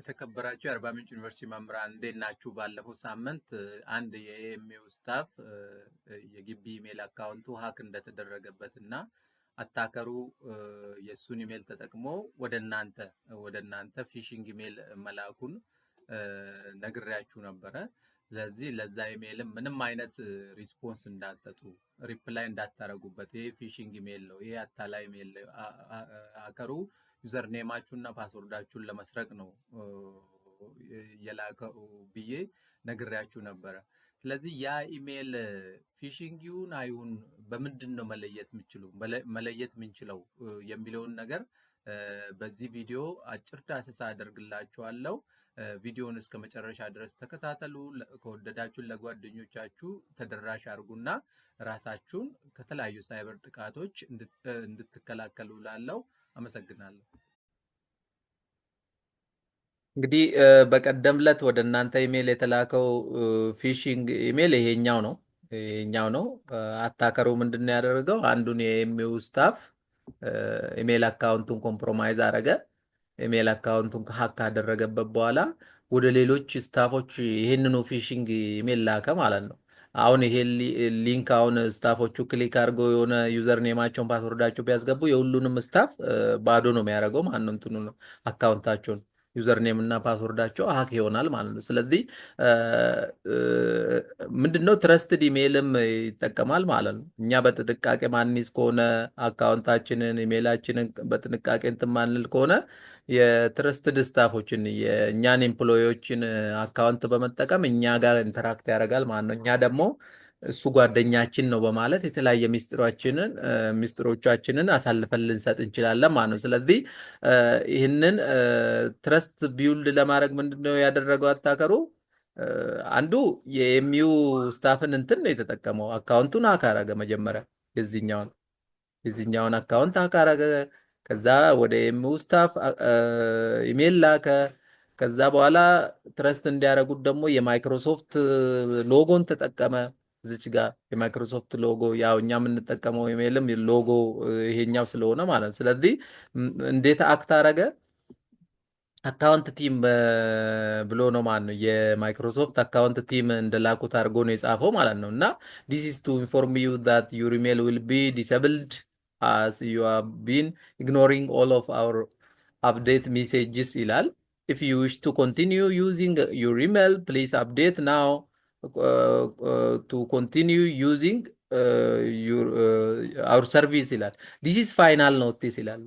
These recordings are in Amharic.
የተከበራችሁ የአርባ ምንጭ ዩኒቨርሲቲ መምህራን እንዴት ናችሁ? ባለፈው ሳምንት አንድ የኤምኤው ስታፍ የግቢ ኢሜል አካውንቱ ሀክ እንደተደረገበት እና አታከሩ የሱን ኢሜል ተጠቅሞ ወደ እናንተ ፊሽንግ ኢሜል መላኩን ነግሬያችሁ ነበረ። ስለዚህ ለዛ ኢሜልም ምንም አይነት ሪስፖንስ እንዳትሰጡ፣ ሪፕላይ እንዳታረጉበት። ይሄ ፊሽንግ ኢሜል ነው፣ ይሄ አታላይ ኢሜል ሀከሩ ዩዘር ኔማችሁና ፓስወርዳችሁን ለመስረቅ ነው የላከው ብዬ ነግሬያችሁ ነበረ። ስለዚህ ያ ኢሜል ፊሽንግ ይሁን አይሁን በምንድን ነው መለየት የምንችለው የሚለውን ነገር በዚህ ቪዲዮ አጭር ዳሰሳ አደርግላችኋለሁ። ቪዲዮውን እስከ መጨረሻ ድረስ ተከታተሉ። ከወደዳችሁ ለጓደኞቻችሁ ተደራሽ አድርጉና ራሳችሁን ከተለያዩ ሳይበር ጥቃቶች እንድትከላከሉ ላለው አመሰግናለሁ። እንግዲህ በቀደም ዕለት ወደ እናንተ ኢሜል የተላከው ፊሽንግ ኢሜል ይሄኛው ነው። አታከሩ ምንድነው ያደረገው? አንዱን የኤምኤው ስታፍ ኢሜል አካውንቱን ኮምፕሮማይዝ አደረገ። ኢሜል አካውንቱን ሀክ ካደረገበት በኋላ ወደ ሌሎች ስታፎች ይሄንኑ ፊሽንግ ኢሜል ላከ ማለት ነው። አሁን ይሄ ሊንክ አሁን ስታፎቹ ክሊክ አድርገው የሆነ ዩዘር ኔማቸውን ፓስወርዳቸው ቢያስገቡ የሁሉንም ስታፍ ባዶ ነው የሚያደርገው ማለት ነው። እንትኑ ነው አካውንታቸውን ዩዘር ኔም እና ፓስወርዳቸው ሀክ ይሆናል ማለት ነው። ስለዚህ ምንድነው ትረስትድ ኢሜይልም ይጠቀማል ማለት ነው። እኛ በጥንቃቄ ማንይዝ ከሆነ አካውንታችንን ኢሜይላችንን በጥንቃቄ እንትን ማንል ከሆነ የትረስትድ ስታፎችን የእኛን ኤምፕሎዮችን አካውንት በመጠቀም እኛ ጋር ኢንተራክት ያደርጋል ማለት ነው። እኛ ደግሞ እሱ ጓደኛችን ነው በማለት የተለያየ ሚስጥሮቻችንን አሳልፈን ልንሰጥ እንችላለን ማለት ነው። ስለዚህ ይህንን ትረስት ቢውልድ ለማድረግ ምንድነው ያደረገው አታከሩ? አንዱ የኤምኤው ስታፍን እንትን ነው የተጠቀመው። አካውንቱን ሀክ አደረገ። መጀመሪያ የዚህኛውን አካውንት ሀክ አደረገ። ከዛ ወደ ኤምኤው ስታፍ ኢሜል ላከ። ከዛ በኋላ ትረስት እንዲያደርጉት ደግሞ የማይክሮሶፍት ሎጎን ተጠቀመ። እዚች ጋር የማይክሮሶፍት ሎጎ ያው እኛ የምንጠቀመው ኢሜልም ሎጎ ይሄኛው ስለሆነ ማለት ነው። ስለዚህ እንዴት አክት አደረገ? አካውንት ቲም ብሎ ነው ማለት ነው። የማይክሮሶፍት አካውንት ቲም እንደላኩት አድርጎ ነው የጻፈው ማለት ነው። እና this is to inform you that your email will be disabled as you have been ignoring all of our update messages ይላል። If you wish to continue using your email, please update now to continue using our service ይላል። this is final notice ይላል።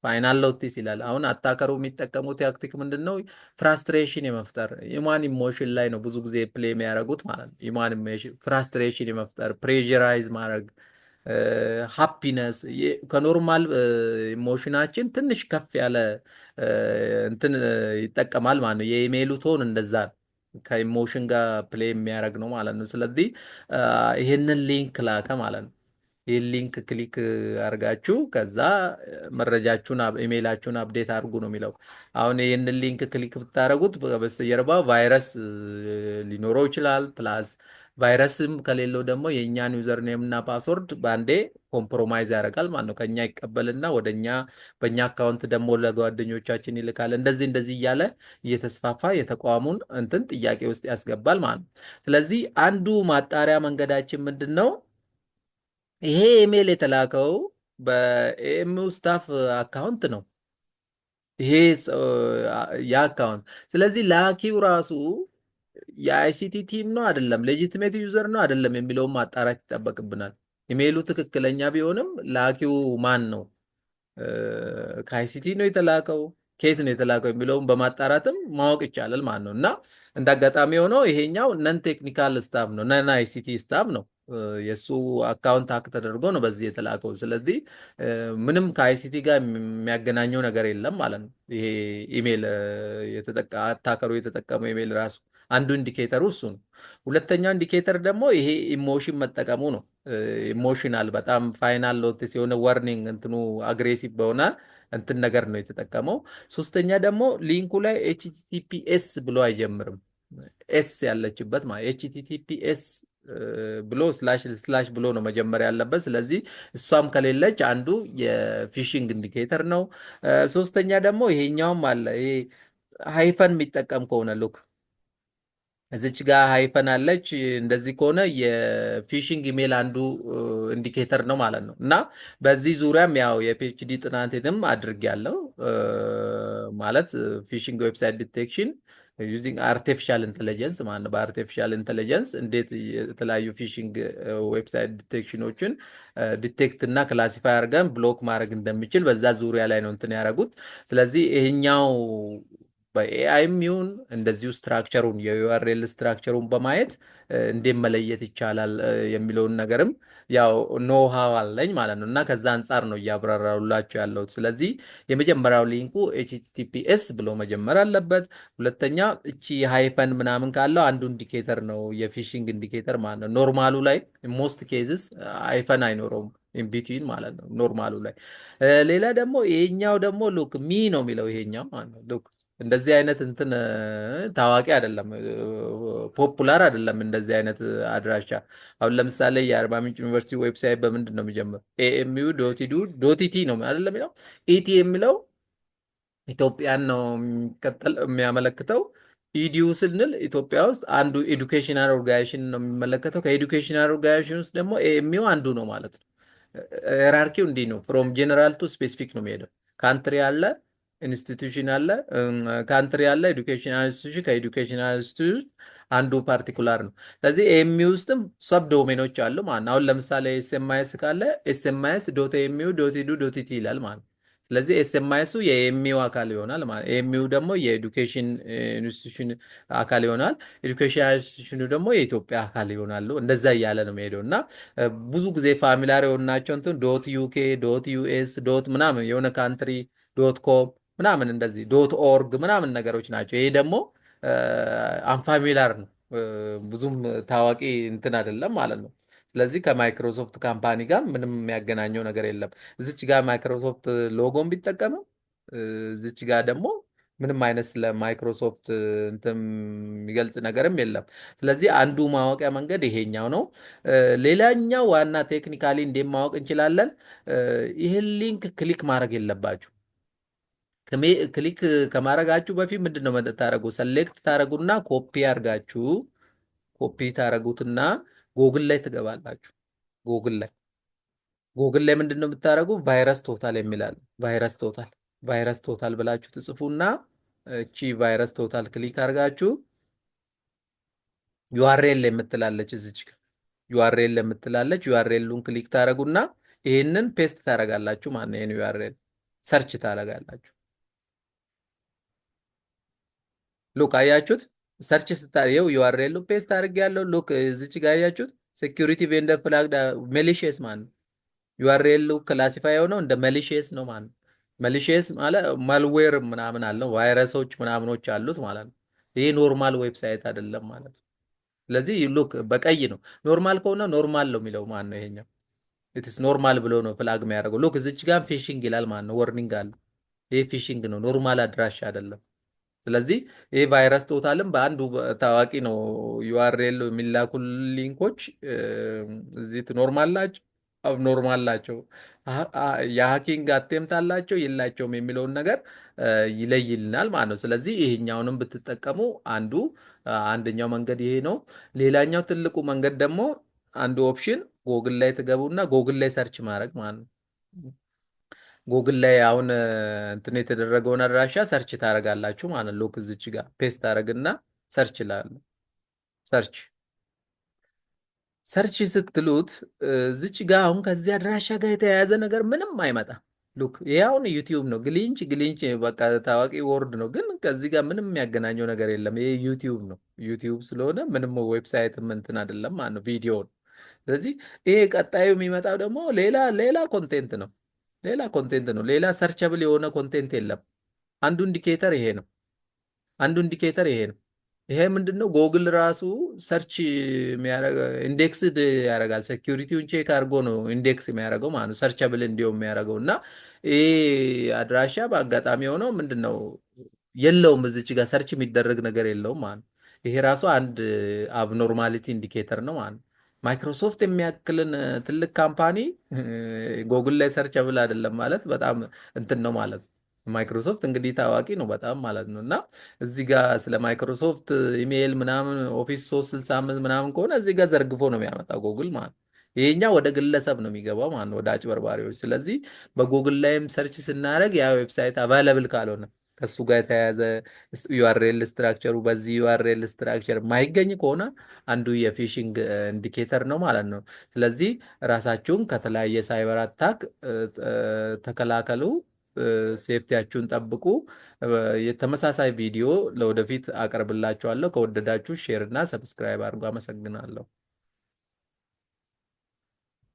ፋይናል ኖቲስ ይላል። አሁን አታከሩ የሚጠቀሙት ታክቲክ ምንድነው? ፍራስትሬሽን የመፍጠር ኢማን ኢሞሽን ላይ ነው ብዙ ጊዜ ፕሌይ የሚያደርጉት ማለት ነው። ኢማን ኢሞሽን ፍራስትሬሽን የመፍጠር ፕሬዠራይዝ ማድረግ ሃፒነስ ከኖርማል ኢሞሽናችን ትንሽ ከፍ ያለ እንትን ይጠቀማል ማለት ነው። የኢሜይሉ ቶን እንደዛ ከኢሞሽን ጋር ፕሌይ የሚያደርግ ነው ማለት ነው። ስለዚህ ይሄንን ሊንክ ላከ ማለት ነው። ይህን ሊንክ ክሊክ አድርጋችሁ ከዛ መረጃችሁን ኢሜይላችሁን አፕዴት አድርጉ ነው የሚለው። አሁን ይህንን ሊንክ ክሊክ ብታደርጉት በስተጀርባ ቫይረስ ሊኖረው ይችላል። ፕላስ ቫይረስም ከሌለው ደግሞ የእኛን ዩዘር ኔም እና ፓስወርድ በአንዴ ኮምፕሮማይዝ ያደርጋል ማለት ነው። ከኛ ይቀበልና በእኛ አካውንት ደግሞ ለጓደኞቻችን ይልካል። እንደዚህ እያለ እየተስፋፋ የተቋሙን እንትን ጥያቄ ውስጥ ያስገባል ማለት ነው። ስለዚህ አንዱ ማጣሪያ መንገዳችን ምንድን ነው? ይሄ ኢሜል የተላከው በኤምኤው ስታፍ አካውንት ነው። ይሄ የአካውንት ስለዚህ ላኪው ራሱ የአይሲቲ ቲም ነው አይደለም፣ ሌጂቲሜት ዩዘር ነው አይደለም የሚለውን ማጣራት ይጠበቅብናል። ኢሜይሉ ትክክለኛ ቢሆንም ላኪው ማን ነው? ከአይሲቲ ነው የተላከው ከየት ነው የተላከው የሚለውን በማጣራትም ማወቅ ይቻላል ማለት ነው። እና እንዳጋጣሚ ሆነው ይሄኛው ነን ቴክኒካል ስታፍ ነው፣ ነን አይሲቲ ስታፍ ነው። የሱ አካውንት ሀክ ተደርጎ ነው በዚህ የተላከው። ስለዚህ ምንም ከአይሲቲ ጋር የሚያገናኘው ነገር የለም ማለት ነው። ይሄ ኢሜል አታከሩ የተጠቀመው ኢሜል ራሱ አንዱ ኢንዲኬተሩ እሱ ነው። ሁለተኛው ኢንዲኬተር ደግሞ ይሄ ኢሞሽን መጠቀሙ ነው። ኢሞሽናል በጣም ፋይናል ኖቲስ የሆነ ዋርኒንግ እንትኑ አግሬሲቭ በሆነ እንትን ነገር ነው የተጠቀመው። ሶስተኛ ደግሞ ሊንኩ ላይ ኤችቲቲፒኤስ ብሎ አይጀምርም። ኤስ ያለችበት ማለት ኤችቲቲፒኤስ ብሎ ስላሽ ብሎ ነው መጀመሪያ ያለበት። ስለዚህ እሷም ከሌለች አንዱ የፊሽንግ ኢንዲኬተር ነው። ሶስተኛ ደግሞ ይሄኛውም አለ። ይሄ ሃይፈን የሚጠቀም ከሆነ ሉክ እዚች ጋር ሃይፈን አለች። እንደዚህ ከሆነ የፊሽንግ ኢሜል አንዱ ኢንዲኬተር ነው ማለት ነው። እና በዚህ ዙሪያም ያው የፒኤችዲ ጥናትንም አድርጌያለሁ። ማለት ፊሽንግ ዌብሳይት ዲቴክሽን ዩዚንግ አርቲፊሻል ኢንቴሊጀንስ ማለት ነው። በአርቲፊሻል ኢንቴሊጀንስ እንዴት የተለያዩ ፊሽንግ ዌብሳይት ዲቴክሽኖችን ዲቴክት እና ክላሲፋይ አድርገን ብሎክ ማድረግ እንደሚችል በዛ ዙሪያ ላይ ነው እንትን ያደረጉት። ስለዚህ ይሄኛው በኤአይም ይሁን እንደዚሁ ስትራክቸሩን የዩአርኤል ስትራክቸሩን በማየት እንዴት መለየት ይቻላል የሚለውን ነገርም ያው ኖሃው አለኝ ማለት ነው። እና ከዛ አንጻር ነው እያብራራሉላቸው ያለሁት። ስለዚህ የመጀመሪያው ሊንኩ ኤችቲቲፒኤስ ብሎ መጀመር አለበት። ሁለተኛ እቺ ሃይፈን ምናምን ካለው አንዱ ኢንዲኬተር ነው፣ የፊሽንግ ኢንዲኬተር ማለት ነው። ኖርማሉ ላይ ሞስት ኬዝስ ሃይፈን አይኖረውም ኢንቢትዊን ማለት ነው ኖርማሉ ላይ። ሌላ ደግሞ ይሄኛው ደግሞ ሉክ ሚ ነው የሚለው ይሄኛው ማለት ነው ሉክ እንደዚህ አይነት እንትን ታዋቂ አይደለም፣ ፖፑላር አይደለም እንደዚህ አይነት አድራሻ። አሁን ለምሳሌ የአርባ ምንጭ ዩኒቨርሲቲ ዌብሳይት በምንድን ነው የሚጀምረው? ኤኤምዩ ዶቲዱ ዶቲቲ ነው አይደለም የሚለው። ኢቲ የሚለው ኢትዮጵያን ነው የሚያመለክተው። ኢዲዩ ስንል ኢትዮጵያ ውስጥ አንዱ ኤዱኬሽናል ኦርጋናይዜሽን ነው የሚመለከተው። ከኤዱኬሽናል ኦርጋናይዜሽን ውስጥ ደግሞ ኤኤምዩ አንዱ ነው ማለት ነው። ሄራርኪው እንዲህ ነው። ፍሮም ጄኔራል ቱ ስፔሲፊክ ነው የሚሄደው። ካንትሪ አለ፣ ኢንስቲቱሽን አለ፣ ካንትሪ አለ፣ ኤዱኬሽናል ኢንስቲቱሽን፣ ከኤዱኬሽናል ኢንስቲቱሽን አንዱ ፓርቲኩላር ነው። ስለዚህ ኤምዩ ውስጥም ሰብ ዶሜኖች አሉ ማለት ነው። አሁን ለምሳሌ ኤስኤምአይኤስ ካለ ኤስኤምአይኤስ ዶት ኤምዩ ዶት ኢዱ ዶት ኢቲ ይላል ማለት ነው። ስለዚህ ኤስኤምአይኤሱ የኤምዩ አካል ይሆናል ማለት ኤምዩ ደግሞ የኤዱኬሽን ኢንስቲቱሽን አካል ይሆናል። ኤዱኬሽናል ኢንስቲቱሽኑ ደግሞ የኢትዮጵያ አካል ይሆናሉ። እንደዛ እያለ ነው የሚሄደው እና ብዙ ጊዜ ፋሚላር የሆናቸው እንትን ዶት ዩኬ ዶት ዩኤስ ዶት ምናምን የሆነ ካንትሪ ዶት ኮም ምናምን እንደዚህ ዶት ኦርግ ምናምን ነገሮች ናቸው። ይሄ ደግሞ አንፋሚላር ነው፣ ብዙም ታዋቂ እንትን አይደለም ማለት ነው። ስለዚህ ከማይክሮሶፍት ካምፓኒ ጋር ምንም የሚያገናኘው ነገር የለም። እዚች ጋር ማይክሮሶፍት ሎጎን ቢጠቀምም እዚች ጋር ደግሞ ምንም አይነት ስለ ማይክሮሶፍት እንትን የሚገልጽ ነገርም የለም። ስለዚህ አንዱ ማወቂያ መንገድ ይሄኛው ነው። ሌላኛው ዋና ቴክኒካሊ እንዴት ማወቅ እንችላለን? ይህን ሊንክ ክሊክ ማድረግ የለባችሁ። ክሊክ ከማድረጋችሁ በፊት ምንድን ነው ታደረጉ? ሰሌክት ታደረጉና ኮፒ አድርጋችሁ ኮፒ ታደረጉትና ጎግል ላይ ትገባላችሁ። ጎግል ላይ ምንድን ነው የምታደረጉ? ቫይረስ ቶታል የሚላል ቫይረስ ቶታል ብላችሁ ትጽፉና እቺ ቫይረስ ቶታል ክሊክ አድርጋችሁ ዩአርኤል የምትላለች እዚች ዩአርኤል የምትላለች ዩአርኤሉን ክሊክ ታደረጉና ይህንን ፔስት ታደረጋላችሁ። ማነው ይህን ዩአርኤል ሰርች ታደረጋላችሁ። ሉክ አያችሁት? ሰርች ስታየው ዩአርኤሉ ፔስት አድርግ ያለው ሉክ እዚች ጋር አያችሁት? ሴኩሪቲ ቬንደር ፍላግ ሜሊሺየስ ማለት ነው። ዩአርኤሉ ክላሲፋይ የሆነው እንደ ሜሊሺየስ ነው ማለት ነው። ሜሊሺየስ ማለት ማልዌር ምናምን አለው፣ ቫይረሶች ምናምኖች አሉት ማለት ነው። ይሄ ኖርማል ዌብሳይት አይደለም ማለት ነው። ስለዚህ ሉክ በቀይ ነው። ኖርማል ከሆነ ኖርማል ነው የሚለው ማለት ነው። ይሄኛው ኢትስ ኖርማል ብሎ ነው ፍላግ የሚያደርገው። ሉክ እዚች ጋር ፊሽንግ ይላል ማለት ነው። ወርኒንግ አለ። ይሄ ፊሽንግ ነው፣ ኖርማል አድራሻ አይደለም። ስለዚህ ይህ ቫይረስ ቶታልም በአንዱ ታዋቂ ነው። ዩአርኤል የሚላኩ ሊንኮች እዚህ ኖርማል ናቸው አብኖርማል ናቸው፣ የሀኪንግ አቴምት አላቸው የላቸውም የሚለውን ነገር ይለይልናል ማለት ነው። ስለዚህ ይሄኛውንም ብትጠቀሙ አንደኛው መንገድ ይሄ ነው። ሌላኛው ትልቁ መንገድ ደግሞ አንዱ ኦፕሽን ጎግል ላይ ትገቡና ጎግል ላይ ሰርች ማድረግ ማለት ነው። ጎግል ላይ አሁን እንትን የተደረገውን አድራሻ ሰርች ታደርጋላችሁ ማለት ሎክ እዚች ጋር ፔስት ታደርግና ሰርች ይላል። ሰርች ስትሉት እዚች ጋር አሁን ከዚህ አድራሻ ጋር የተያያዘ ነገር ምንም አይመጣም። ሉክ ይሄ አሁን ዩቲዩብ ነው። ግሊንች በቃ ታዋቂ ወርድ ነው፣ ግን ከዚህ ጋር ምንም የሚያገናኘው ነገር የለም። ይሄ ዩቲዩብ ነው። ዩቲዩብ ስለሆነ ምንም ዌብሳይት እንትን አይደለም ማለት ነው፣ ቪዲዮ ነው። ስለዚህ ይሄ ቀጣዩ የሚመጣው ደግሞ ሌላ ኮንቴንት ነው። ሌላ ሰርቸብል የሆነ ኮንቴንት የለም። አንዱ ኢንዲኬተር ይሄ ነው። ይሄ ምንድን ነው? ጎግል ራሱ ሰርች ኢንዴክስድ ያደርጋል። ሴኪሪቲውን ቼክ አድርጎ ነው ኢንዴክስ የሚያደርገው ማለት ነው፣ ሰርቸብል እንዲሁም የሚያደርገው እና ይሄ አድራሻ በአጋጣሚ የሆነው ምንድን ነው የለውም፣ እዚች ጋር ሰርች የሚደረግ ነገር የለውም ማለት ነው። ይሄ ራሱ አንድ አብኖርማሊቲ ኢንዲኬተር ነው ማለት ነው። ማይክሮሶፍት የሚያክልን ትልቅ ካምፓኒ ጎግል ላይ ሰርቸብል አይደለም ማለት በጣም እንትን ነው ማለት ነው። ማይክሮሶፍት እንግዲህ ታዋቂ ነው በጣም ማለት ነው። እና እዚህ ጋር ስለ ማይክሮሶፍት ኢሜይል ምናምን ኦፊስ 365 ምናምን ከሆነ እዚህ ጋር ዘርግፎ ነው የሚያመጣው ጉግል ማለት ነው። ይሄኛው ወደ ግለሰብ ነው የሚገባው ማለት ነው፣ ወደ አጭበርባሪዎች። ስለዚህ በጉግል ላይም ሰርች ስናደርግ ያ ዌብሳይት አቫይለብል ካልሆነ ከሱ ጋር የተያያዘ ዩአርኤል ስትራክቸሩ በዚህ ዩአርኤል ስትራክቸር ማይገኝ ከሆነ አንዱ የፊሽንግ ኢንዲኬተር ነው ማለት ነው። ስለዚህ ራሳችሁን ከተለያየ ሳይበር አታክ ተከላከሉ። ሴፍቲያችሁን ጠብቁ። የተመሳሳይ ቪዲዮ ለወደፊት አቀርብላችኋለሁ። ከወደዳችሁ ሼር እና ሰብስክራይብ አድርጎ አመሰግናለሁ።